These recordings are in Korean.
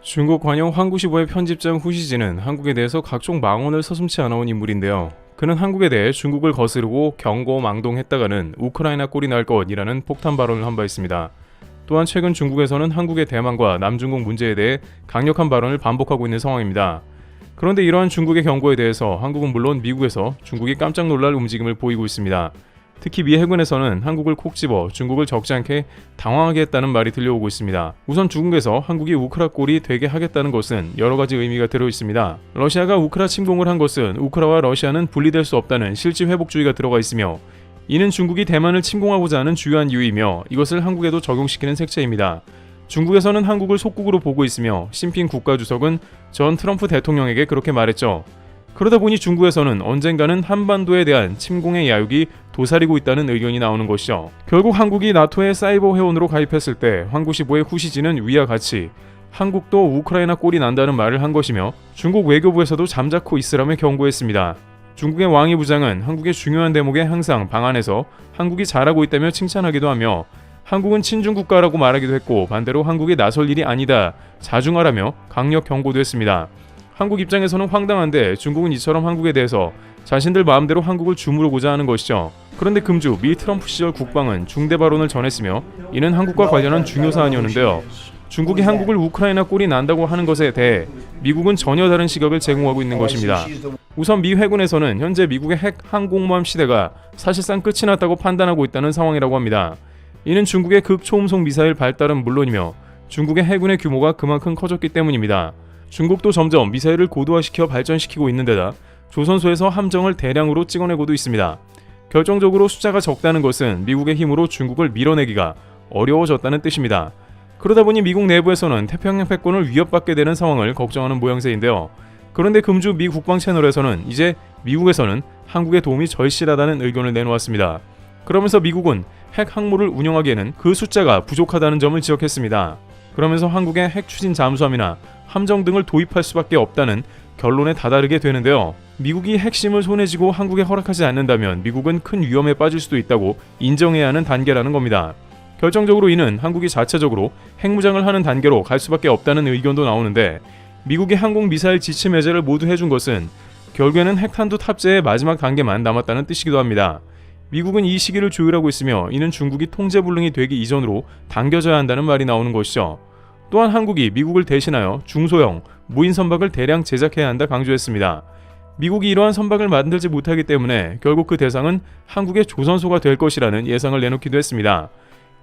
중국 관영 환구시보의 편집장 후시진은 한국에 대해서 각종 망언을 서슴지 않아온 인물인데요. 그는 한국에 대해 중국을 거스르고 경고망동했다가는 우크라이나 꼴이 날 것이라는 폭탄 발언을 한 바 있습니다. 또한 최근 중국에서는 한국의 대만과 남중국 문제에 대해 강력한 발언을 반복하고 있는 상황입니다. 그런데 이러한 중국의 경고에 대해서 한국은 물론 미국에서 중국이 깜짝 놀랄 움직임을 보이고 있습니다. 특히 미 해군에서는 한국을 콕 집어 중국을 적지 않게 당황하게 했다는 말이 들려오고 있습니다. 우선 중국에서 한국이 우크라 꼴이 되게 하겠다는 것은 여러 가지 의미가 들어 있습니다. 러시아가 우크라 침공을 한 것은 우크라와 러시아는 분리될 수 없다는 실질 회복주의가 들어가 있으며, 이는 중국이 대만을 침공하고자 하는 주요한 이유이며 이것을 한국에도 적용시키는 색채입니다. 중국에서는 한국을 속국으로 보고 있으며 시진핑 국가주석은 전 트럼프 대통령에게 그렇게 말했죠. 그러다 보니 중국에서는 언젠가는 한반도에 대한 침공의 야육이 도사리고 있다는 의견이 나오는 것이죠. 결국 한국이 나토의 사이버 회원으로 가입했을 때 환구시보의 후시진은 위와 같이 한국도 우크라이나 꼴이 난다는 말을 한 것이며, 중국 외교부에서도 잠자코 있으라며 경고했습니다. 중국의 왕이 부장은 한국의 중요한 대목에 항상 방한해서 한국이 잘하고 있다며 칭찬하기도 하며, 한국은 친중국가라고 말하기도 했고 반대로 한국이 나설 일이 아니다, 자중하라며 강력 경고도 했습니다. 한국 입장에서는 황당한데 중국은 이처럼 한국에 대해서 자신들 마음대로 한국을 주무르고자 하는 것이죠. 그런데 금주 미 트럼프 시절 국방은 중대 발언을 전했으며 이는 한국과 관련한 중요 사안이었는데요. 중국이 한국을 우크라이나 꼴이 난다고 하는 것에 대해 미국은 전혀 다른 시각을 제공하고 있는 것입니다. 우선 미 해군에서는 현재 미국의 핵 항공모함 시대가 사실상 끝이 났다고 판단하고 있다는 상황이라고 합니다. 이는 중국의 극초음속 미사일 발달은 물론이며 중국의 해군의 규모가 그만큼 커졌기 때문입니다. 중국도 점점 미사일을 고도화시켜 발전시키고 있는 데다 조선소에서 함정을 대량으로 찍어내고도 있습니다. 결정적으로 숫자가 적다는 것은 미국의 힘으로 중국을 밀어내기가 어려워졌다는 뜻입니다. 그러다 보니 미국 내부에서는 태평양 패권을 위협받게 되는 상황을 걱정하는 모양새인데요. 그런데 금주 미 국방 채널에서는 이제 미국에서는 한국의 도움이 절실하다는 의견을 내놓았습니다. 그러면서 미국은 핵 항모를 운영하기에는 그 숫자가 부족하다는 점을 지적했습니다. 그러면서 한국의 핵 추진 잠수함이나 함정 등을 도입할 수밖에 없다는 결론에 다다르게 되는데요. 미국이 핵심을 손에 쥐고 한국에 허락하지 않는다면 미국은 큰 위험에 빠질 수도 있다고 인정해야 하는 단계라는 겁니다. 결정적으로 이는 한국이 자체적으로 핵무장을 하는 단계로 갈 수밖에 없다는 의견도 나오는데, 미국이 항공 미사일 지침 해제를 모두 해준 것은 결국에는 핵탄두 탑재의 마지막 단계만 남았다는 뜻이기도 합니다. 미국은 이 시기를 조율하고 있으며 이는 중국이 통제불능이 되기 이전으로 당겨져야 한다는 말이 나오는 것이죠. 또한 한국이 미국을 대신하여 중소형 무인 선박을 대량 제작해야 한다 강조했습니다. 미국이 이러한 선박을 만들지 못하기 때문에 결국 그 대상은 한국의 조선소가 될 것이라는 예상을 내놓기도 했습니다.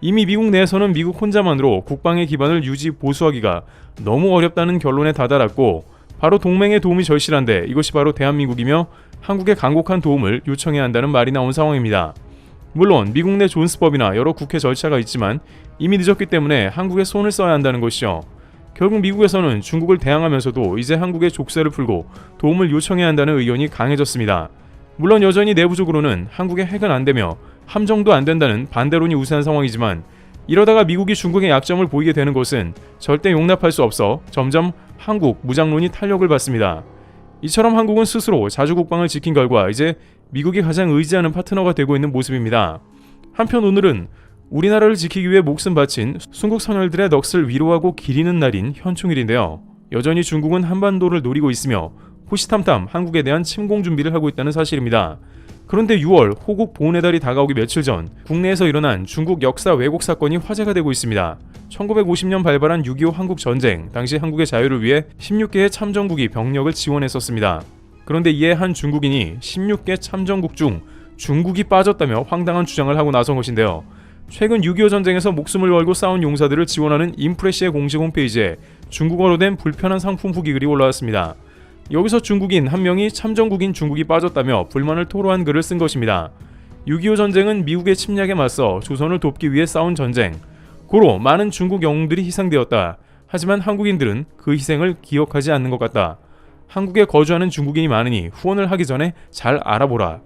이미 미국 내에서는 미국 혼자만으로 국방의 기반을 유지 보수하기가 너무 어렵다는 결론에 다다랐고, 바로 동맹의 도움이 절실한데 이것이 바로 대한민국이며 한국의 간곡한 도움을 요청해야 한다는 말이 나온 상황입니다. 물론 미국 내 존스법이나 여러 국회 절차가 있지만 이미 늦었기 때문에 한국에 손을 써야 한다는 것이죠. 결국 미국에서는 중국을 대항하면서도 이제 한국의 족쇄를 풀고 도움을 요청해야 한다는 의견이 강해졌습니다. 물론 여전히 내부적으로는 한국의 핵은 안 되며 함정도 안 된다는 반대론이 우세한 상황이지만, 이러다가 미국이 중국의 약점을 보이게 되는 것은 절대 용납할 수 없어 점점 한국 무장론이 탄력을 받습니다. 이처럼 한국은 스스로 자주국방을 지킨 결과 이제 미국이 가장 의지하는 파트너가 되고 있는 모습입니다. 한편 오늘은 우리나라를 지키기 위해 목숨 바친 순국 선열들의 넋을 위로하고 기리는 날인 현충일인데요. 여전히 중국은 한반도를 노리고 있으며 호시탐탐 한국에 대한 침공 준비를 하고 있다는 사실입니다. 그런데 6월 호국 보훈의 달이 다가오기 며칠 전 국내에서 일어난 중국 역사 왜곡 사건이 화제가 되고 있습니다. 1950년 발발한 6.25 한국전쟁, 당시 한국의 자유를 위해 16개의 참전국이 병력을 지원했었습니다. 그런데 이에 한 중국인이 16개 참전국 중 중국이 빠졌다며 황당한 주장을 하고 나선 것인데요. 최근 6.25 전쟁에서 목숨을 걸고 싸운 용사들을 지원하는 인프레시의 공식 홈페이지에 중국어로 된 불편한 상품 후기 글이 올라왔습니다. 여기서 중국인 한 명이 참전국인 중국이 빠졌다며 불만을 토로한 글을 쓴 것입니다. 6.25 전쟁은 미국의 침략에 맞서 조선을 돕기 위해 싸운 전쟁. 고로 많은 중국 영웅들이 희생되었다. 하지만 한국인들은 그 희생을 기억하지 않는 것 같다. 한국에 거주하는 중국인이 많으니 후원을 하기 전에 잘 알아보라.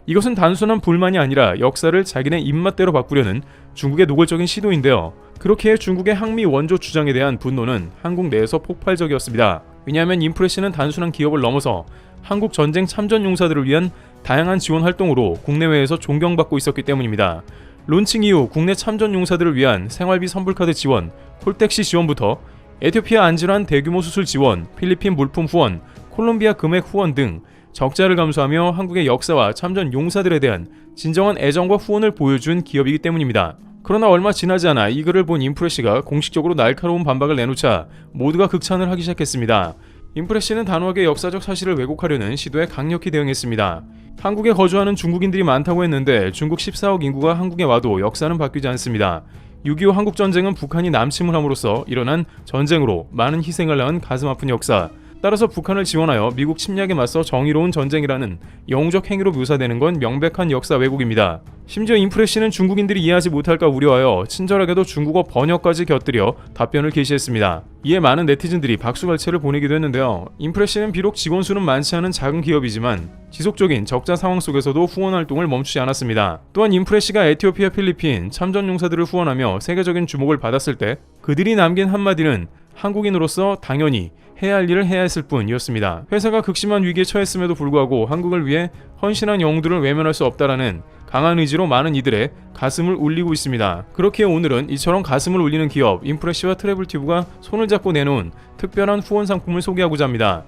이것은 단순한 불만이 아니라 역사를 자기네 입맛대로 바꾸려는 중국의 노골적인 시도인데요. 그렇게 중국의 항미 원조 주장에 대한 분노는 한국 내에서 폭발적이었습니다. 왜냐하면 인프레시는 단순한 기업을 넘어서 한국 전쟁 참전 용사들을 위한 다양한 지원 활동으로 국내외에서 존경받고 있었기 때문입니다. 론칭 이후 국내 참전 용사들을 위한 생활비 선불카드 지원, 콜택시 지원부터 에티오피아 안질환 대규모 수술 지원, 필리핀 물품 후원, 콜롬비아 금액 후원 등 적자를 감수하며 한국의 역사와 참전 용사들에 대한 진정한 애정과 후원을 보여준 기업이기 때문입니다. 그러나 얼마 지나지 않아 이 글을 본 인프레시가 공식적으로 날카로운 반박을 내놓자 모두가 극찬을 하기 시작했습니다. 인프레시는 단호하게 역사적 사실을 왜곡하려는 시도에 강력히 대응했습니다. 한국에 거주하는 중국인들이 많다고 했는데 중국 14억 인구가 한국에 와도 역사는 바뀌지 않습니다. 6.25 한국전쟁은 북한이 남침을 함으로써 일어난 전쟁으로 많은 희생을 낳은 가슴 아픈 역사. 따라서 북한을 지원하여 미국 침략에 맞서 정의로운 전쟁이라는 영웅적 행위로 묘사되는 건 명백한 역사 왜곡입니다. 심지어 인프레시는 중국인들이 이해하지 못할까 우려하여 친절하게도 중국어 번역까지 곁들여 답변을 게시했습니다. 이에 많은 네티즌들이 박수갈채를 보내기도 했는데요. 인프레시는 비록 직원 수는 많지 않은 작은 기업이지만 지속적인 적자 상황 속에서도 후원 활동을 멈추지 않았습니다. 또한 인프레시가 에티오피아, 필리핀 참전 용사들을 후원하며 세계적인 주목을 받았을 때 그들이 남긴 한마디는 한국인으로서 당연히 해야 할 일을 해야 했을 뿐이었습니다. 회사가 극심한 위기에 처했음에도 불구하고 한국을 위해 헌신한 영웅들을 외면할 수 없다라는 강한 의지로 많은 이들의 가슴을 울리고 있습니다. 그렇기에 오늘은 이처럼 가슴을 울리는 기업 인프레시와 트래블튜브가 손을 잡고 내놓은 특별한 후원 상품을 소개하고자 합니다.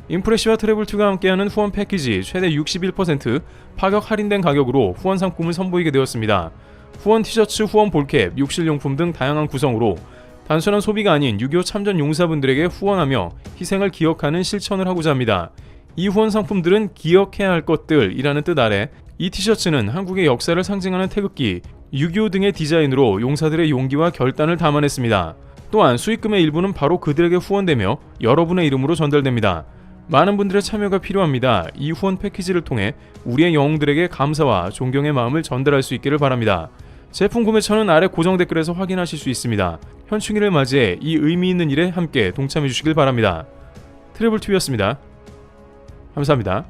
인프레시와 트래블튜브가 함께하는 후원 패키지 최대 61% 파격 할인된 가격으로 후원 상품을 선보이게 되었습니다. 후원 티셔츠, 후원 볼캡, 욕실용품 등 다양한 구성으로 단순한 소비가 아닌 6.25 참전 용사분들에게 후원하며 희생을 기억하는 실천을 하고자 합니다. 이 후원 상품들은 기억해야 할 것들이라는 뜻 아래 이 티셔츠는 한국의 역사를 상징하는 태극기, 6.25 등의 디자인으로 용사들의 용기와 결단을 담아냈습니다. 또한 수익금의 일부는 바로 그들에게 후원되며 여러분의 이름으로 전달됩니다. 많은 분들의 참여가 필요합니다. 이 후원 패키지를 통해 우리의 영웅들에게 감사와 존경의 마음을 전달할 수 있기를 바랍니다. 제품 구매처는 아래 고정 댓글에서 확인하실 수 있습니다. 현충일을 맞이해 이 의미 있는 일에 함께 동참해 주시길 바랍니다. 트래블TV였습니다. 감사합니다.